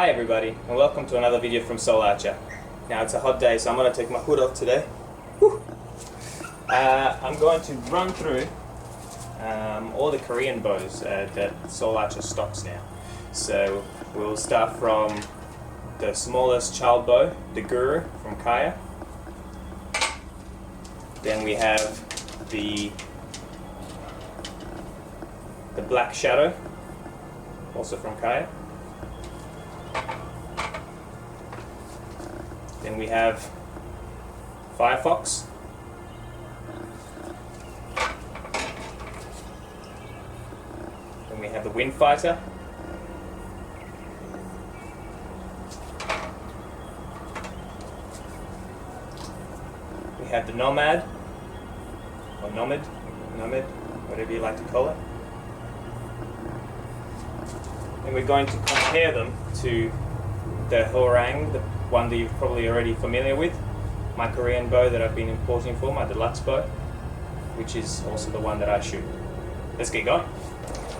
Hi everybody, and welcome to another video from Soul Archer. Now it's a hot day, so I'm going to take my hood off today. I'm going to run through all the Korean bows that Soul Archer stocks now. So we'll start from the smallest child bow, the Guru from Kaya. Then we have the Black Shadow, also from Kaya. Then we have Firefox. Then we have the Wind Fighter. We have the Nomad, or Nomad, whatever you like to call it. And we're going to compare them to the Horang, the one that you're probably already familiar with, my Korean bow that I've been importing for, my deluxe bow, which is also the one that I shoot. Let's get going.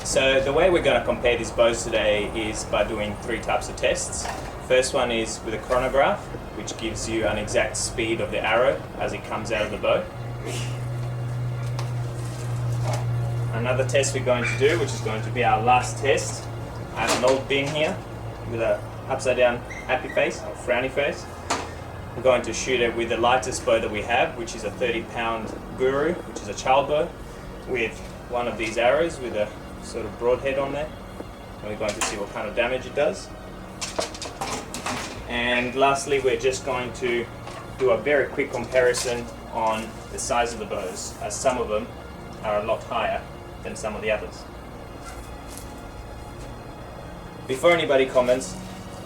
So the way we're going to compare these bows today is by doing three types of tests. First one is with a chronograph, which gives you an exact speed of the arrow as it comes out of the bow. Another test we're going to do, which is going to be our last test, I have an old bin here with a upside down happy face or frowny face. I'm going to shoot it with the lightest bow that we have, which is a 30-pound Guru, which is a child bow, with one of these arrows with a sort of broadhead on there. And we're going to see what kind of damage it does. And lastly, we're just going to do a very quick comparison on the size of the bows, as some of them are a lot higher than some of the others. Before anybody comments,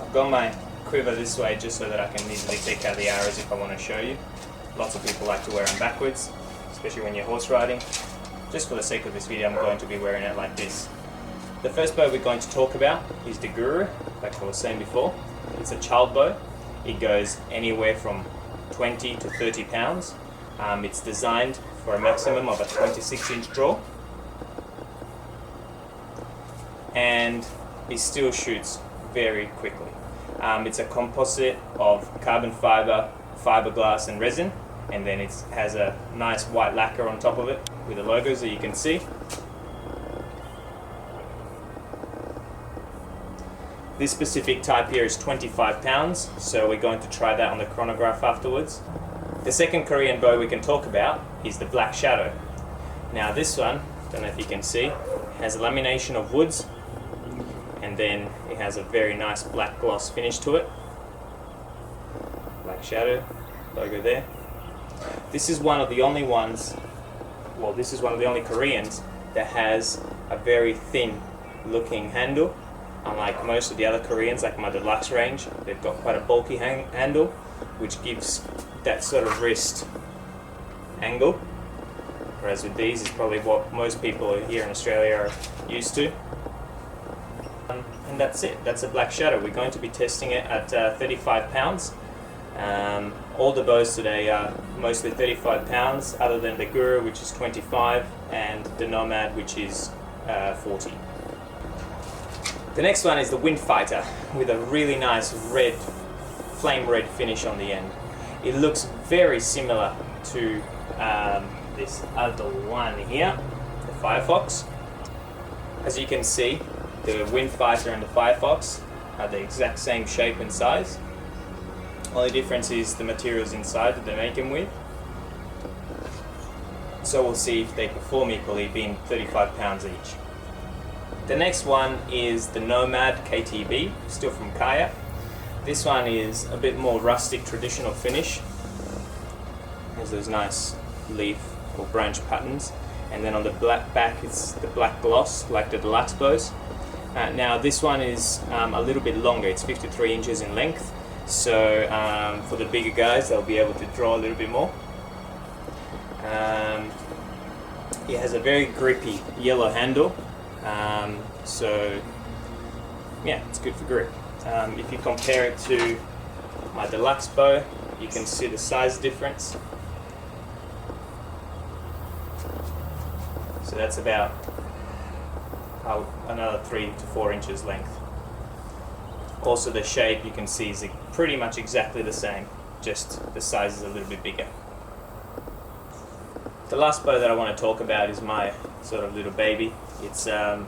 I've got my quiver this way just so that I can easily take out the arrows if I want to show you. Lots of people like to wear them backwards, especially when you're horse riding. Just for the sake of this video, I'm going to be wearing it like this. The first bow we're going to talk about is the Guru, like I was saying before. It's a child bow. It goes anywhere from 20 to 30 pounds. It's designed for a maximum of a 26-inch draw. And it still shoots very quickly. It's a composite of carbon fiber, fiberglass and resin, and then it has a nice white lacquer on top of it with the logos that you can see. This specific type here is 25 pounds, so we're going to try that on the chronograph afterwards. The second Korean bow we can talk about is the Black Shadow. Now this one, don't know if you can see, has a lamination of woods, and then it has a very nice black gloss finish to it. Black Shadow logo there. This is one of the only ones, well, this is one of the only Koreans that has a very thin looking handle. Unlike most of the other Koreans, like my deluxe range, they've got quite a bulky handle, which gives that sort of wrist angle. Whereas with these, it's probably what most people here in Australia are used to. And that's it, that's a Black Shadow. We're going to be testing it at 35 pounds. All the bows today are mostly 35 pounds, other than the Guru, which is 25, and the Nomad, which is 40. The next one is the Wind Fighter, with a really nice red, flame red finish on the end. It looks very similar to this other one here, the Firefox. As you can see, the Wind Fighter and the Firefox are the exact same shape and size. Only difference is the materials inside that they make them with. So we'll see if they perform equally, being 35 pounds each. The next one is the Nomad KTB, still from Kaya. This one is a bit more rustic, traditional finish. Has those nice leaf or branch patterns. And then on the black back, it's the black gloss, like the deluxe bows. Now this one is a little bit longer, it's 53 inches in length, so for the bigger guys they'll be able to draw a little bit more. It has a very grippy yellow handle, so yeah, it's good for grip. If you compare it to my deluxe bow, you can see the size difference. So that's about another 3 to 4 inches length. Also the shape you can see is pretty much exactly the same, just the size is a little bit bigger. The last bow that I want to talk about is my sort of little baby. It's the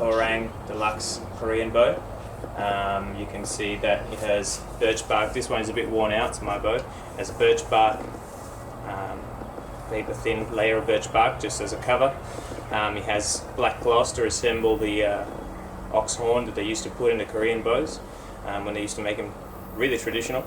Orang Deluxe Korean bow. You can see that it has birch bark. This one is a bit worn out, it's my bow. It has birch bark, a thin layer of birch bark just as a cover. It has black gloss to resemble the ox horn that they used to put in the Korean bows when they used to make them really traditional.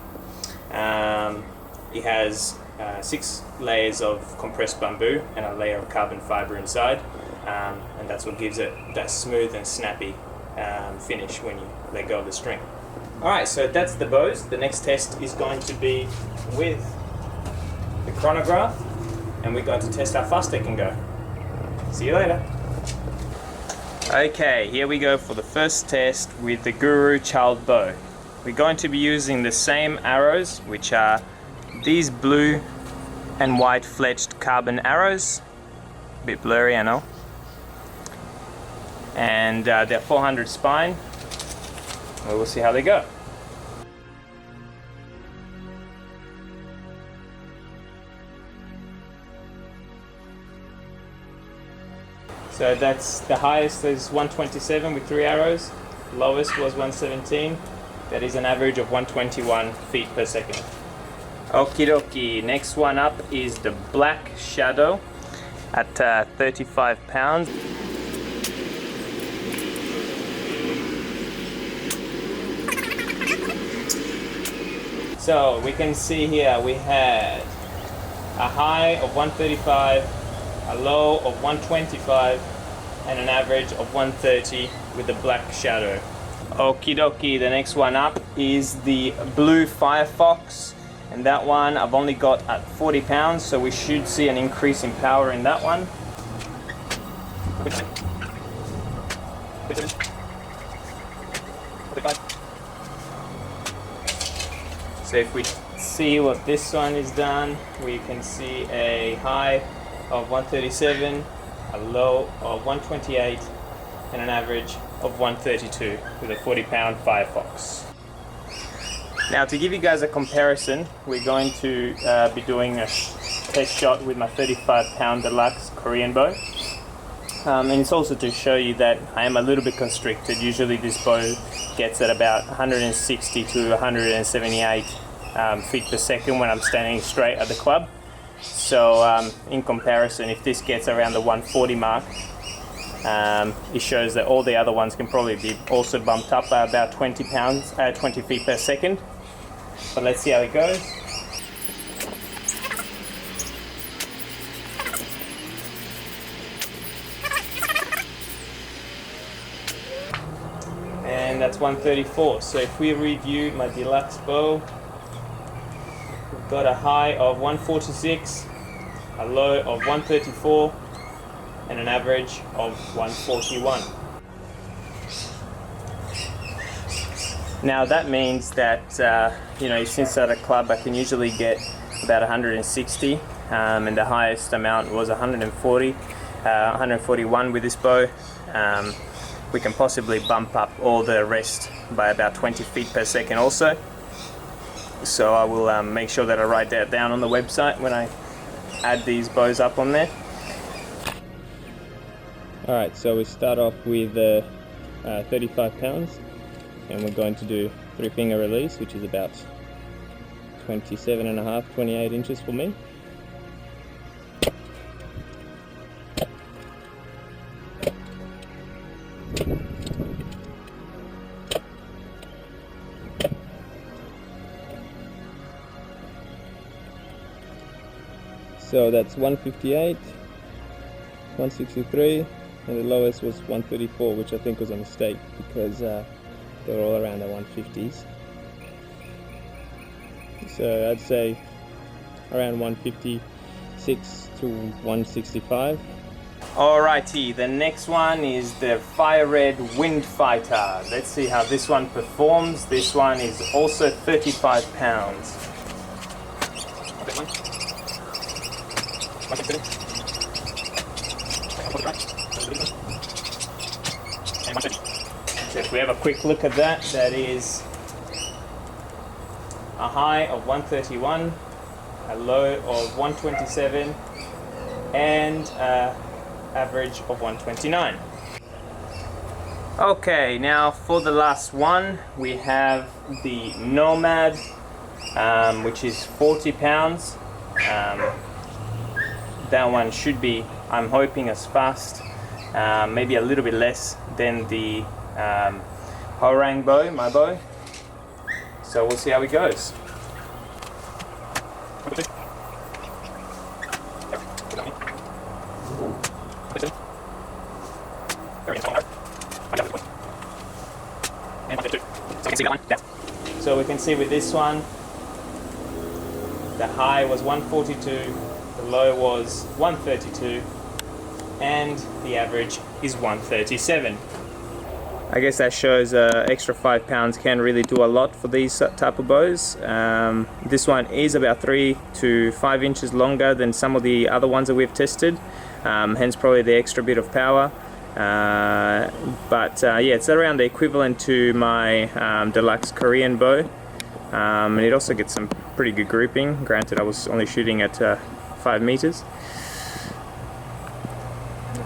It has 6 layers of compressed bamboo and a layer of carbon fiber inside, and that's what gives it that smooth and snappy finish when you let go of the string. Alright, so that's the bows. The next test is going to be with the Chronograph, and we're going to test how fast they can go. See you later. Okay, here we go for the first test with the Guru Child bow. We're going to be using the same arrows, which are these blue and white fletched carbon arrows. A bit blurry, I know. And they're 400 spine. We'll see how they go. So that's the highest is 127 with 3 arrows. Lowest was 117. That is an average of 121 feet per second. Okie dokie, next one up is the Black Shadow at 35 pounds. So we can see here we had a high of 135, a low of 125, and an average of 130 with the Black Shadow. Okie dokie, the next one up is the Blue Firefox, and that one I've only got at 40 pounds, so we should see an increase in power in that one. So if we see what this one is done, we can see a high of 137, a low of 128, and an average of 132 with a 40-pound Firefox. Now, to give you guys a comparison, we're going to be doing a test shot with my 35-pound Deluxe Korean bow. And it's also to show you that I am a little bit constricted. Usually this bow gets at about 160 to 178 feet per second when I'm standing straight at the club. So in comparison, if this gets around the 140 mark, it shows that all the other ones can probably be also bumped up by about 20 feet per second. But let's see how it goes. And that's 134. So if we review my Deluxe bow, we've got a high of 146, a low of 134, and an average of 141. Now that means that since at a club I can usually get about 160, and the highest amount was 140, 141 with this bow. We can possibly bump up all the rest by about 20 feet per second also. So I will make sure that I write that down on the website when I add these bows up on there. Alright, so we start off with 35 pounds, and we're going to do 3-finger release, which is about 27.5, 28 inches for me. So that's 158, 163, and the lowest was 134, which I think was a mistake because they're all around the 150s. So I'd say around 156 to 165. Alrighty, the next one is the Fire Red Wind Fighter. Let's see how this one performs. This one is also 35 pounds. if we have a quick look at that, that is a high of 131, a low of 127, and an average of 129. Okay, now for the last one, we have the Nomad, which is 40 pounds. That one should be, I'm hoping, as fast, maybe a little bit less than the Orang bow, my bow. So we'll see how it goes. So we can see with this one, the high was 142, the low was 132, and the average is 137. I guess that shows extra 5 pounds can really do a lot for these type of bows. This one is about 3 to 5 inches longer than some of the other ones that we've tested, hence probably the extra bit of power. Yeah, it's around the equivalent to my deluxe Korean bow, and it also gets some pretty good grouping. Granted, I was only shooting at 5 meters.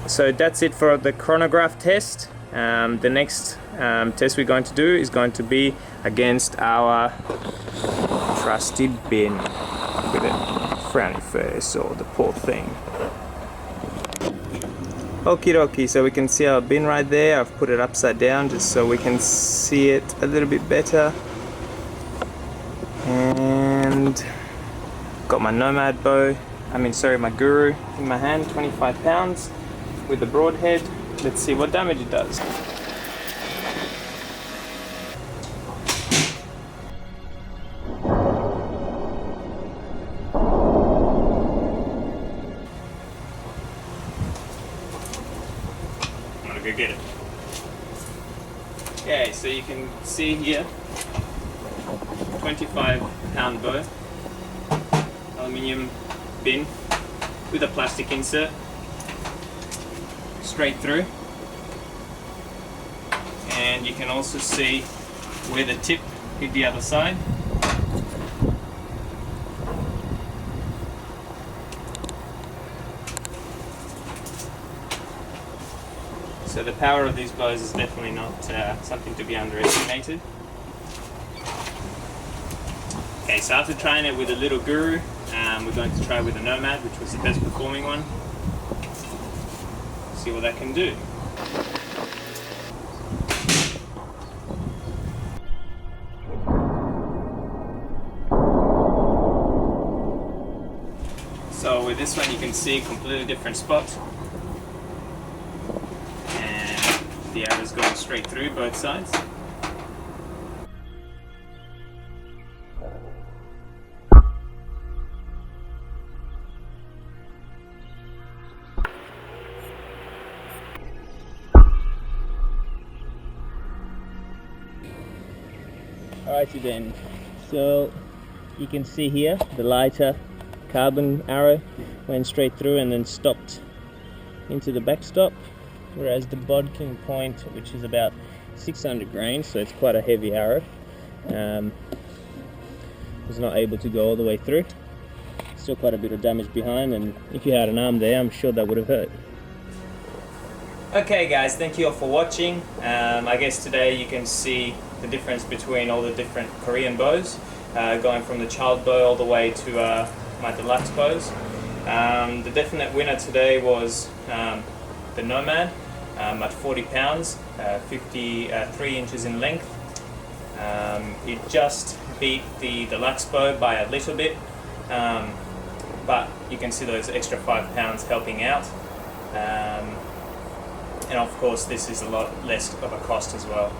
So that's it for the chronograph test. The next test we're going to do is going to be against our trusty bin with a frowny face, or the poor thing. Okie dokie, so we can see our bin right there. I've put it upside down just so we can see it a little bit better. And got my Nomad bow, my Guru in my hand, 25 pounds with the broadhead. Let's see what damage it does. I'm gonna go get it. Okay, so you can see here, 25-pound bow, aluminium bin with a plastic insert, straight through, and you can also see where the tip hit the other side. So the power of these bows is definitely not something to be underestimated. Okay, so after trying it with a little Guru, we're going to try with the Nomad, which was the best performing one. See what that can do. So with this one you can see a completely different spot, and the arrow's going straight through both sides. Alrighty then, so you can see here the lighter carbon arrow went straight through and then stopped into the backstop, whereas the bodkin point, which is about 600 grains, so it's quite a heavy arrow, was not able to go all the way through. Still quite a bit of damage behind, and if you had an arm there, I'm sure that would have hurt. Okay guys, thank you all for watching. I guess today you can see the difference between all the different Korean bows, going from the child bow all the way to my deluxe bows. The definite winner today was the Nomad at 40 pounds, 53 inches in length. It just beat the deluxe bow by a little bit, but you can see those extra 5 pounds helping out. And of course this is a lot less of a cost as well.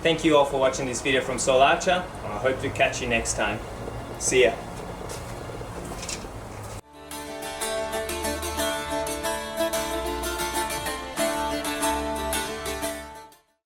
Thank you all for watching this video from Soul Archer, and I hope to catch you next time. See ya.